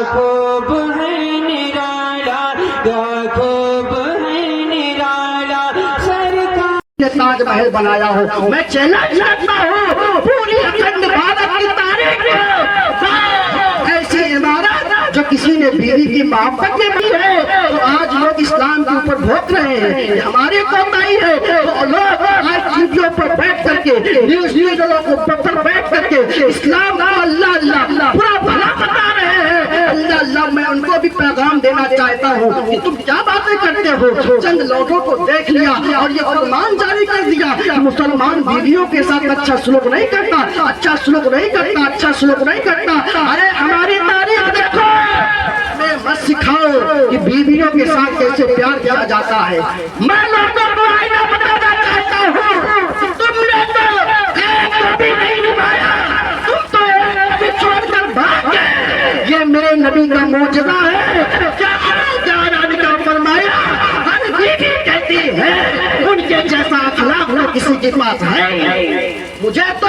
خوب ہے نرالا، کیا خوب ہے نرالا سرکار نے تاج محل بنایا ہو. میں چیلنج کرتا ہوں پوری اکھنڈ بھارت کی تاریخ میں ایسی عمارت جو کسی نے بیوی کی محبت میں بھی ہے تو آج لوگ اسلام کے اوپر بھوک رہے ہیں. یہ ہماری کوتاہی ہے. تو لوگ آج ٹیویوں پر بیٹھ کر کے نیوز چینلوں پر بیٹھ کر کے اسلام کو اللہ اللہ برا بھلا بتا رہے ہیں. اللہ اللہ میں ان کو بھی پیغام دینا چاہتا ہوں کہ تم کیا باتیں کرتے ہو. چند لوگوں کو دیکھ لیا اور یہ فرمان جاری کر دیا کہ مسلمان بیویوں کے ساتھ اچھا سلوک نہیں کرتا، اچھا سلوک نہیں کرتا، اچھا سلوک نہیں کرتا. ارے ہماری تاریخ دیکھو. میں مت سکھاؤ کہ بیویوں کے ساتھ کیسے پیار کیا جاتا ہے. میں لوگوں کو آئینہ بتانا چاہتا ہوں. تم نے تو ایک بھی نہیں نبھایا، تم تو ایک بھی چھوڑ کر بھاگ گئے. یہ میرے نبی کا معجزہ ہے. کیا نبی کا فرمایا ہر بیوی کہتی ہے ان کے جیسا اخلاق نہ کسی کے پاس ہے. مجھے تو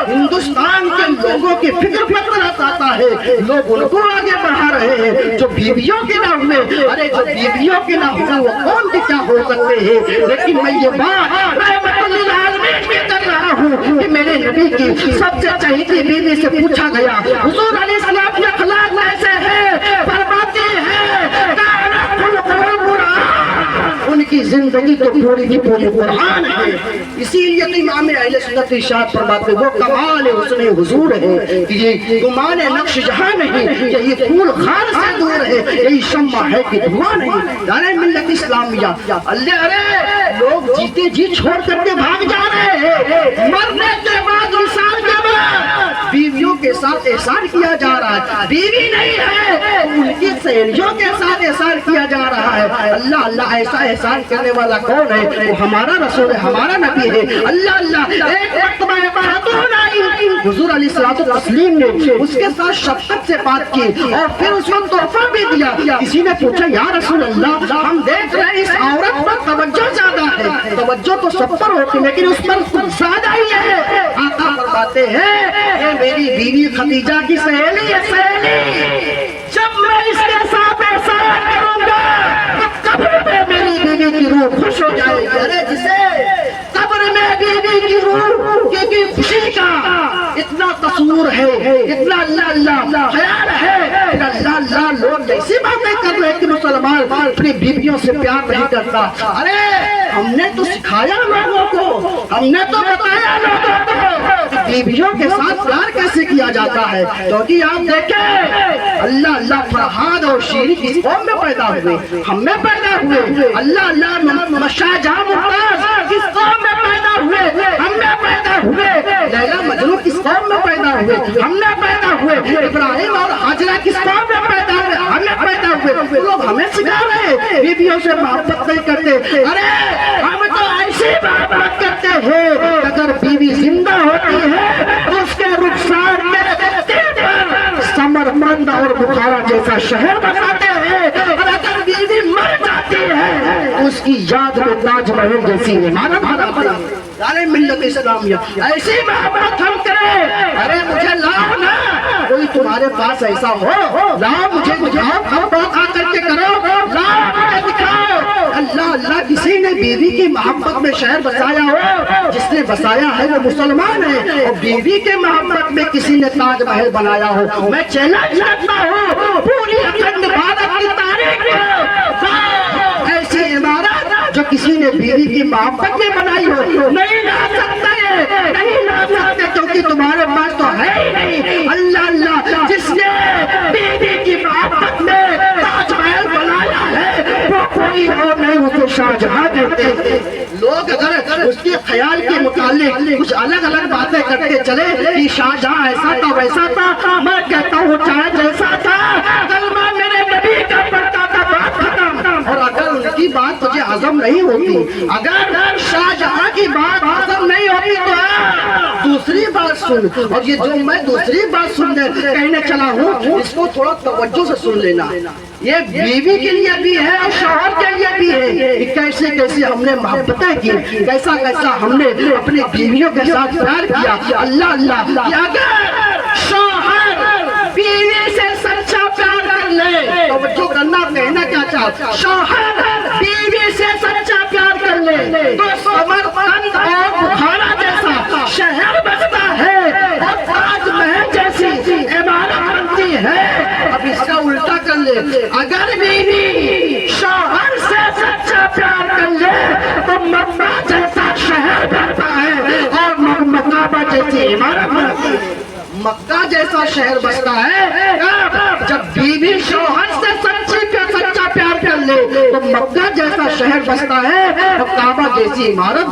ہندوستان کے لوگوں کی فکر نظر آتا ہے. لوگ ان کو آگے بڑھا رہے ہیں جو بیویوں کے نہ ہوئے. ارے جو بیویوں کے نہ ہوئے وہ کون کے کیا ہو سکتے ہیں. لیکن میں یہ بات رحمت للعالمین میں کر رہا ہوں کہ میرے نبی کی سب سے چہیتی بیوی سے پوچھا گیا حضور علیہ السلام کے اخلاق کیسے ہیں. فرماتے ہیں ان کی زندگی تو پوری کی پوری قرآن ہے. اسی لیے تو امام اہل سنت ارشاد فرماتے وہ کمال حسن حضور ہے کہ یہ گمان نقش جہاں نہیں، یہی پھول خار سے دور ہے، یہی شمع ہے کہ دھواں نہیں. جانے ملت اسلامیہ اللہ ارے لوگ جیتے جی چھوڑ کر کے بھاگ جا رہے ہیں. مرنے کے بعد انسان کے بعد بیویوں کے ساتھ احسان کیا جا رہا ہے. بیوی نہیں ہے ان کی سہیلیوں کے ساتھ احسان کیا جا رہا ہے. اللہ اللہ ایسا احسان کرنے والا کون ہے؟ وہ ہمارا رسول ہے، ہمارا نبی ہے. اللہ اللہ ایک مرتبہ حضور علیہ الصلوۃ والتسلیم نے اس کے ساتھ شفقت سے بات کی اور پھر اس کو تحفہ بھی دیا. کسی نے پوچھا یا رسول اللہ ہم دیکھ رہے ہیں اس عورت پر توجہ زیادہ ہے. توجہ تو سب پر ہوتی لیکن اس پر زیادہ ہی ہے. آقا فرماتے ہیں اے میری بیوی خدیجہ کی سہیلی ہے. سہیلی جب میں اس کے ساتھ احسان کروں گا قبر میں میری بیوی کی روح خوش ہو جائے گی. ارے جسے قبر میں بیوی کی روح کی خوشی کا اتنا تصور ہے، اتنا اللہ اللہ خیال ہے. اللہ اللہ لوگ ایسی باتیں کر رہے ہیں کہ مسلمان اپنی بیویوں سے پیار نہیں کرتا. ارے ہم نے تو سکھایا لوگوں کو، ہم نے تو بتایا لوگوں کو کہ بیویوں کے ساتھ پیار کیسے کیا جاتا ہے. کیونکہ آپ دیکھیں اللہ اللہ فرحاد اور شیری کس قوم میں پیدا ہوئے؟ ہم میں پیدا ہوئے. اللہ اللہ شاہ جہاں ممتاز کس قوم میں پیدا ہوئے؟ ہم میں پیدا ہوئے. لیلا مجنون کس قوم میں پیدا ہوئے؟ ہم نے پیدا ہوئے. ابراہیم اور حاجرہ کس قوم میں پیدا ہوئے؟ ہم نے پیدا ہوئے. لوگ ہمیں سکھا رہے ہیں بیویوں سے محبت نہیں کرتے. ارے ہم تو ایسی محبت کرتے ہیں اگر بیوی زندہ ہوتی ہے تو اس کے رخسار میں سمرقند اور بخارا جیسا شہر بناتے ہیں. اور اگر بیوی مر جاتی ہے اس کی یاد میں تاج محل جیسی عمارت بناتے ہیں. ارے ملت اسلامیہ ایسی محبت ہم کریں. ارے مجھے لاؤ نا کوئی تمہارے پاس ایسا ہو، لاؤ مجھے دکھاؤ. ہم بہت آ کر کے کرو، لاؤ مجھے دکھاؤ. اللہ اللہ کسی نے بیوی کی محبت میں شہر بسایا ہو، جس نے بسایا ہے وہ مسلمان ہے. اور بیوی کے محبت میں کسی نے تاج محل بنایا ہو. میں چیلنج کرتا ہوں پوری اکھنڈ بھارت کی تاریخ میں ایسی عمارت جو کسی نے بیوی کی محبت میں بنائی ہو نہیں لا سکتا ہے، نہیں لا سکتے کیونکہ تمہارے پاس تو ہے ہی نہیں. اللہ اللہ جس نے بیوی کی محبت میں تاج محل بنایا ہے وہ کوئی اور نہیں اسے شاہجہاں کہتے ہیں. لوگ اگر اس کے خیال کے متعلق کچھ الگ الگ باتیں کرتے چلے کہ شاہجہاں ایسا تھا ویسا تھا، میں کہتا ہوں چاہے جیسا تھا کلمہ میرے نبی کا پڑھتا تھا بات ختم. اور اگر ان کی بات تجھے ہضم نہیں ہوتی، اگر شاہجہاں کی بات ہضم نہیں ہوتی تو دوسری بات سن. اور یہ جو میں دوسری بات سننے کہنے چلا ہوں اس کو تھوڑا توجہ سے سن لینا. یہ بیوی کے لیے بھی ہے اور شوہر کے لیے بھی ہے. کیسے کیسے ہم نے محبتیں کی، کیسا کیسا ہم نے اپنی بیویوں کے ساتھ پیار کیا. اللہ اللہ اگر شوہر بیوی سے سچا پیار شوہر بیوی سے سچا پیار کر لے تو سمرقند اور بخارا جیسا شہر بستا ہے اور تاج محل جیسی عمارت بنتی ہے۔ اب اس کا الٹا کر لے، اگر بیوی شوہر سے سچا پیار کر لے تو مکہ جیسا شہر بنتا ہے اور مکہ جیسی عمارت بنتی ہے۔ مکہ جیسا شہر بستا ہے جب بیوی شوہر سے سچا پیار کر لے تو مکہ جیسا شہر بستا ہے اور کعبہ جیسی عمارت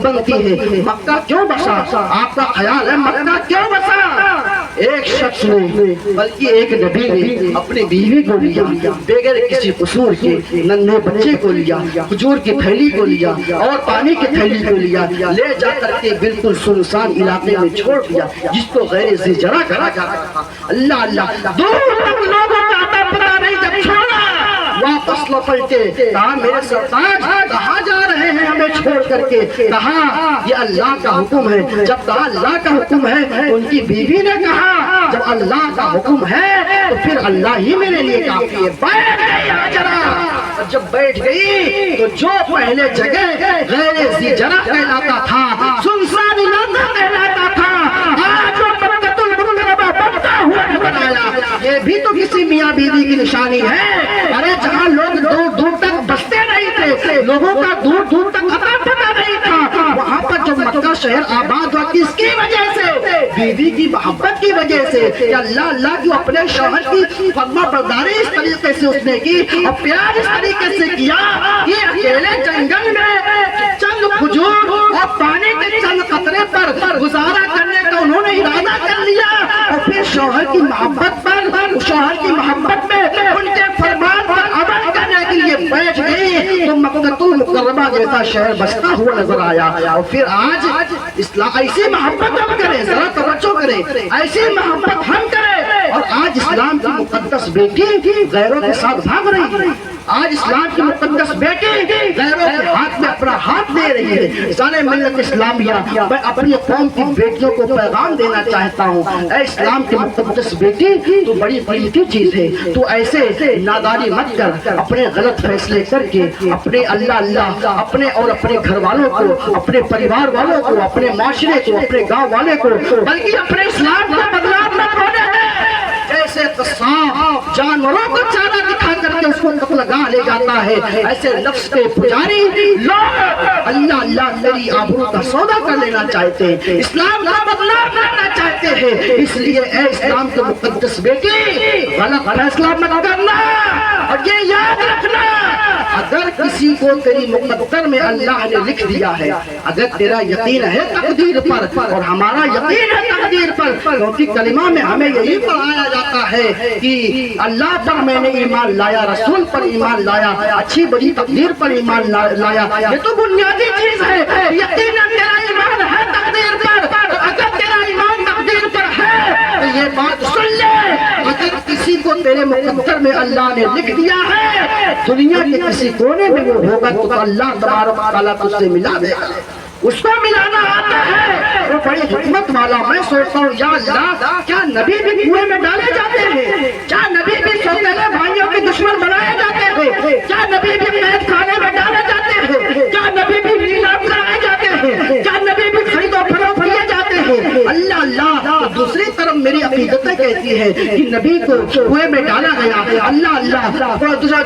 بنتی ہے۔ مکہ کیوں بسا؟ آپ کا خیال ہے مکہ کیوں بسا؟ ایک شخص نے بلکہ ایک نبی نے اپنی بیوی کو لیا، بغیر کسی قصور کے ننھے بچے کو لیا، کھجور کی تھیلی کو لیا اور پانی کی تھیلی کو لیا، لے جا کر کے بالکل سنسان علاقے میں چھوڑ دیا جس کو غیر ذی جرح کہا جاتا تھا۔ اللہ اللہ، دور تک لوگوں کا آتا پتا نہیں، جب چھوڑا واپس لوٹے، کہا میرے سرتاج کہاں جا رہے ہیں ہمیں چھوڑ کر کے؟ کہا یہ اللہ کا حکم ہے۔ جب کہا اللہ کا حکم ہے، ان کی بیوی نے کہا جب اللہ کا حکم ہے تو پھر اللہ ہی میرے لیے کافی ہے۔ بیٹھ گئی ہاجرہ، جب بیٹھ گئی تو جو پہلے جگہ غیر ذی جرح کہلاتا تھا، سنسان علاقہ کہلاتا تھا، آج وہ مکۃ المکرمہ بنتا ہوا بنایا۔ یہ بھی تو کسی میاں بیوی کی نشانی ہے۔ ارے جہاں لوگ دور دور تک بستے نہیں تھے، لوگوں کا دور دور تک اتا پتا نہیں تھا، وہاں پر جو مکہ شہر آباد ہوا کس کی وجہ سے؟ بیوی کی محبت کی وجہ سے کہ اللہ کی اپنے شوہر کی فرما برداری اس طریقے سے اس نے کی اور پیار اس طریقے سے کیا کہ اکیلے جنگل میں چند کھجور اور پانی کے چند قطرے پر گزارا کرنے کا انہوں نے ارادہ کر لیا اور پھر شوہر کی محبت پر، شوہر کی محبت میں ان کے فرمان پر عمل کرنے کے لیے بیٹھ گئی تو مکۃ المکرمہ جیسا شہر بستا ہوا نظر آیا۔ اور پھر آج اسلام ایسی محبت ہم کریں، ذرا توجہ کریں، ایسی محبت ہم کریں اور آج اسلام کی مقدس بیٹی غیروں کے ساتھ بھاگ رہی ہے۔ آج اسلام کی مقدس بیٹی غیروں کے ہاتھ میں اپنا ہاتھ دے رہی ہے۔ سارے ملت اسلامیہ، میں اپنی قوم کی بیٹیوں کو پیغام دینا چاہتا ہوں، اے اسلام کی مقدس بیٹی تو بڑی قیمتی چیز ہے، تو ایسے نادانی مت کر، اپنے غلط فیصلے کر کے اپنے اللہ اپنے اور اپنے گھر والوں کو، اپنے پریوار والوں کو، اپنے معاشرے کو، اپنے گاؤں والے کو، بلکہ اپنے اسلام کا بدنام مت ہونے دیں۔ جیسے قصاب جانوروں کو چارہ دکھا کر کے اس کو قتل گاہ لے جاتا ہے، ایسے نفس کے پجاری لوگ اللہ تیری آبرو کا سودا کر لینا چاہتے ہیں، اسلام کا بدنام کرنا چاہتے ہیں۔ اس لیے اے اسلام کے مقدس بیٹی، غلط فیصلہ مت کرنا اور یہ یاد رکھنا، اگر کسی کو تیری مقدر میں اللہ نے لکھ دیا ہے، اگر تیرا یقین ہے تقدیر پر اور ہمارا یقین ہے تقدیر پر، کیونکہ کلمہ میں ہمیں یہی پڑھایا جاتا ہے کہ اللہ پر میں نے ایمان لایا، رسول پر ایمان لایا، اچھی بڑی تقدیر پر ایمان لایا، یہ تو بنیادی چیز ہے۔ یقیناً تیرا ایمان ہے تقدیر پر، اگر تیرا ایمان تقدیر پر ہے تو یہ بات سن لے، اگر کسی کو تیرے مقدر میں اللہ نے لکھ دیا ہے، دنیا کے کسی کونے میں وہ ہوگا تو اللہ تبارک و تعالیٰ تجھ سے ملا دے گا، اس کو ملانا آتا ہے، وہ بڑی حکمت والا۔ میں سوچتا ہوں یا اللہ، کیا نبی بھی کنویں میں ڈالے جاتے ہیں؟ کیا نبی بھی سوتیلے بھائیوں کے دشمن بنائے جاتے ہیں؟ کیا نبی بھی قید خانے میں ڈالے جاتے ہیں؟ کیا نبی بھی نیلام کرائے جاتے ہیں؟ کیا نبی بھی خرید و فروخت کیے جاتے ہیں؟ اللہ، دوسری طرف میری عقیدتیں کہتی ہے کہ نبی کو کنویں میں ڈالا گیا، اللہ،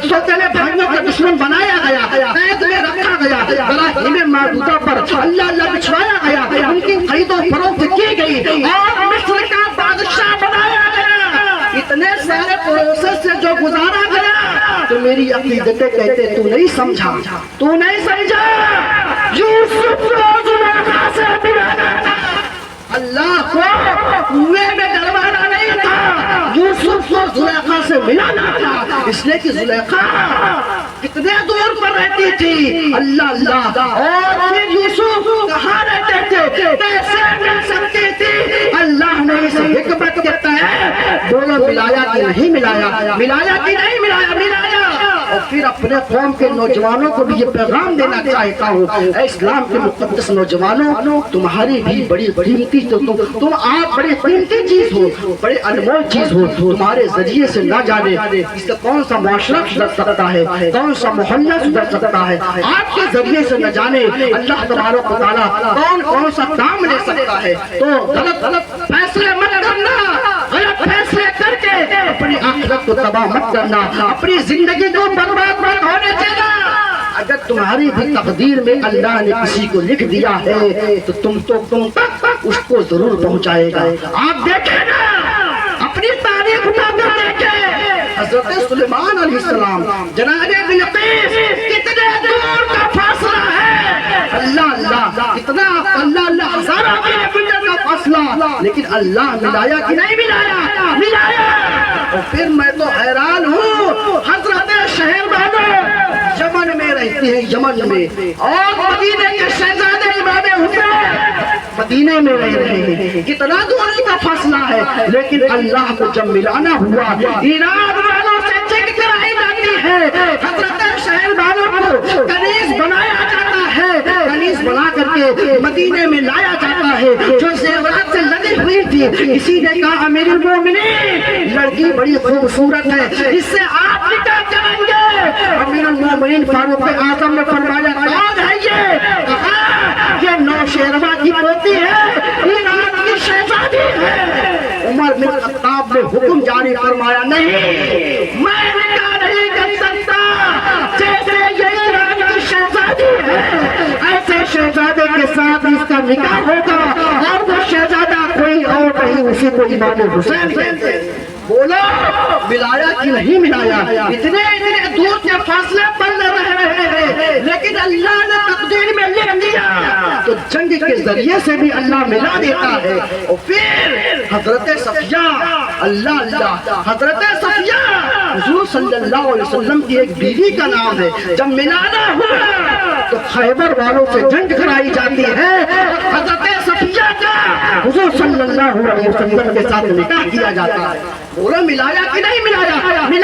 سوتیلے بھائیوں کے دشمن بنایا گیا، قید میں رکھا گیا، براہیم معبودہ پر اللہ بچھوایا گیا، ان کی خرید و فروخت کی گئی اور مصر کا بادشاہ بنایا گیا، اتنے سارے پروسیس سے جو گزارا گیا، تو میری عقیدتیں کہتے تو نہیں سمجھا، تو نہیں سمجھا، یوسف کو زلیخا سے ملانا تھا، اللہ کو کنویں میں ڈلوانا نہیں تھا، یوسف کو زلیخا سے ملانا تھا، اس لیے کہ زلیخا کتنے دور پر رہتی تھی، اللہ، اور پھر یوسف کہاں رہتے تھے، کیسے مل سکتی تھی؟ اللہ نے اس حکمت کے تحت دونوں ملایا کہ نہیں ملایا، ملایا کہ نہیں ملایا، ملایا۔ اور پھر اپنے قوم کے نوجوانوں کو بھی یہ پیغام دینا چاہتا ہوں، اے اسلام کے مقدس نوجوانوں، تمہاری بھی بڑی قیمتی تم آپ بڑی قیمتی چیز ہو، بڑے انمول چیز ہو، تمہارے ذریعے سے نہ جانے اس کا کون سا معاشرہ سدھر سکتا ہے، کون سا محلہ سدھر سکتا ہے، آپ کے ذریعے سے نہ جانے اللہ تبارک و تعالیٰ کون سا کام لے سکتا ہے۔ تو غلط فیصلے مت کرنا، غلط فیصلے کر کے اپنی آخرت کو تباہ مت کرنا، اپنی زندگی کو برباد مت ہونے دینا۔ اگر تمہاری بھی تقدیر میں اللہ نے کسی کو لکھ دیا ہے تو تم تک اس کو ضرور پہنچائے گا۔ آپ دیکھیں نا اپنی تاریخ اٹھا کر دیکھیں، حضرت سلیمان علیہ السلام جناب بلقیس کتنے دور کا فاصلہ ہے، اللہ اتنا اللہ ہزاروں کلومیٹر کا فاصلہ، لیکن اللہ ملایا کہ نہیں ملایا۔ اور پھر میں تو حیران ہوں، حضرت شہر بانو یمن میں رہتے ہیں، یمن میں، اور مدینے کے شہزادے امام حسین مدینے میں رہ رہے ہیں، کتنا دوری کا فاصلہ ہے، لیکن اللہ کو جب ملانا ہوا ایران والوں سے جنگ کرائی جاتی ہے، حضرت شہر بانو کو کنیز بنایا جاتا ہے، کنیز بنا کر کے مدینے میں لایا جاتا ہے، جو زیورات سے لگی ہوئی تھی۔ کسی نے کہا امیر المومنین لڑکی بڑی خوبصورت ہے، اس سے آپ نکاح کریں گے۔ امیر المومنین فاروق اعظم نے فرمایا کون ہے یہ نوشہروا کی پوتی ہے، ایران کی شہزادی ہے۔ عمر بن خطاب نے حکم جاری فرمایا نہیں، میں نکاح نہیں کر سکتا، جیسے یہ ایران کی شہزادی ہے ایسے شہزادے کے ساتھ اس کا نکاح ہوگا، اور وہ شہزادہ کوئی اور نہیں، اسی کو امام حسین کہتے ہیں۔ بولو ملایا کہ نہیں ملایا؟ اتنے دور کے فاصلے پر رہ رہے ہیں، لیکن اللہ نے تقدیر میں لکھ دیا تو جنگ کے ذریعے سے بھی اللہ ملا دیتا ہے۔ اور پھر حضرت صفیہ حضرت صفیہ حضور صلی اللہ علیہ وسلم کی ایک بیوی کا نام ہے، جب ملانا ہوا تو خیبر والوں سے جنگ کرائی جاتی ہے، حضرت صفیہ کا حضور صلی اللہ علیہ وسلم کے ساتھ نکاح کیا جاتا ہے۔ بولو ملایا کہ نہیں ملایا؟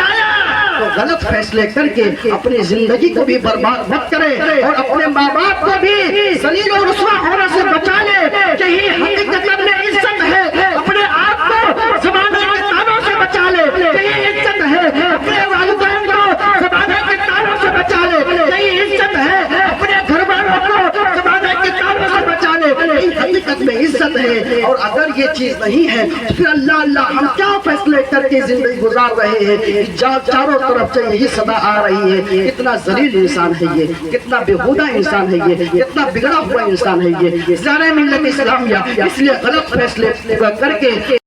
تو غلط فیصلے کر کے اپنی زندگی کو بھی برباد مت کرے، اور اپنے ماں باپ کو بھی ذلیل و رسوا ہونے سے بچا لے۔ یہی حقیقت میں عزت ہے، اپنے آپ کو زمانے کے تانوں سے بچا لے، یہی عزت ہے، اپنے والدین کو زمانے کے تانوں سے بچا لے، یہی عزت ہے، اپنے گھر والوں کو زمانے کے تانوں سے بچا لے، یہی حقیقت میں عزت ہے۔ اور اگر یہ چیز نہیں ہے تو پھر اللہ ہم کیا فیصلے کر کے زندگی گزار رہے ہیں؟ چاروں طرف سے یہی صدا آ رہی ہے، کتنا ذلیل انسان ہے یہ، کتنا بےہودہ انسان ہے یہ، کتنا بگڑا ہوا انسان ہے یہ۔ سارے ملت اسلامیہ اس لیے غلط فیصلے کر کے